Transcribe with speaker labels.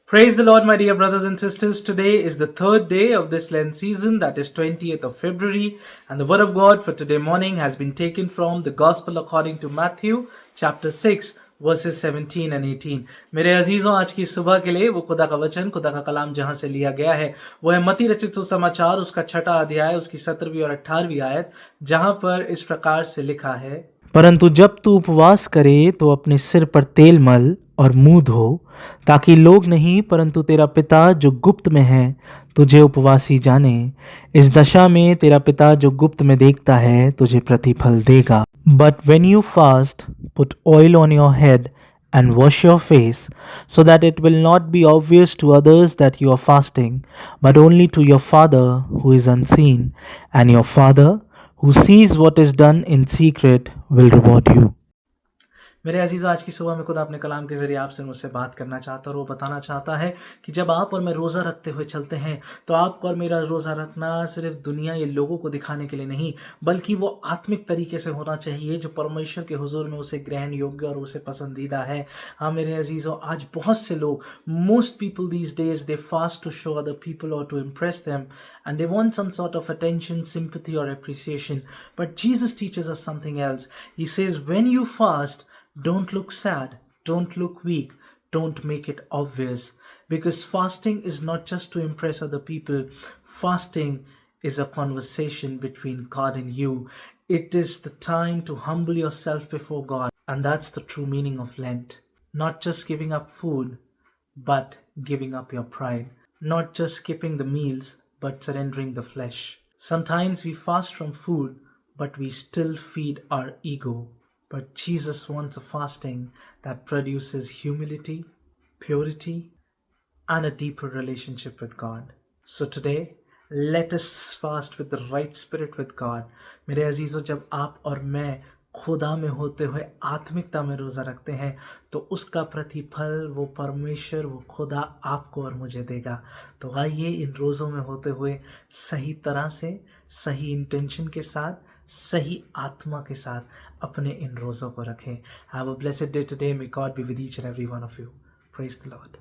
Speaker 1: Praise the Lord, my dear brothers and sisters. Today is the third day of this Lent season, that is 20th of February, and the word of God for today morning has been taken from the Gospel according to Matthew, chapter 6, verses 17 and 18. मेरे अजीजों, आज की सुबह के लिए वो खुदा का वचन, खुदा का कलाम जहां से लिया गया है वो है मत्ती रचित सुसमाचार, उसका 6वां अध्याय, उसकी 17वीं और 18वीं आयत, जहां पर इस प्रकार से लिखा है, परंतु जब तू उपवास करे तो अपने सिर पर तेल मल और मुंह धो, ताकि लोग नहीं परंतु तेरा पिता जो गुप्त में है तुझे उपवासी जाने। इस दशा में तेरा पिता जो गुप्त में देखता है तुझे प्रतिफल देगा। But when you fast put oil on your head and wash your face, so that it will not be obvious to others that you are fasting, but only to your Father who is unseen, and your Father who sees what is done in secret will reward you. मेरे अजीज़, आज की सुबह में खुदा अपने कलाम के ज़रिए आपसे मुझसे बात करना चाहता है और वो बताना चाहता है कि जब आप और मैं रोज़ा रखते हुए चलते हैं तो आपको और मेरा रोज़ा रखना सिर्फ दुनिया या लोगों को दिखाने के लिए नहीं, बल्कि वो आत्मिक तरीके से होना चाहिए जो परमेश्वर के हुजूर में उसे ग्रहण योग्य और उसे पसंदीदा है। हाँ मेरे अजीज़ों, आज बहुत से लोग, most people these days, they fast to show other people और to impress them, and they want some sort of attention, sympathy or appreciation. But Jesus teaches us something else. He says, when you fast, don't look sad, don't look weak, don't make it obvious. Because fasting is not just to impress other people. Fasting is a conversation between God and you. It is the time to humble yourself before God. And that's the true meaning of Lent. Not just giving up food, but giving up your pride. Not just skipping the meals, but surrendering the flesh. Sometimes we fast from food, but we still feed our ego. But Jesus wants a fasting that produces humility, purity, and a deeper relationship with God. So today, let us fast with the right spirit with God. मेरे अजीजों, जब आप और मैं खुदा में होते हुए आत्मिकता में रोज़ा रखते हैं तो उसका प्रतिफल वो परमेश्वर, वो खुदा आपको और मुझे देगा। तो आइए इन रोज़ों में होते हुए सही तरह से, सही इंटेंशन के साथ, सही आत्मा के साथ अपने इन रोज़ों को रखें। Have a blessed day today. May God be with each and every one of you. Praise the Lord.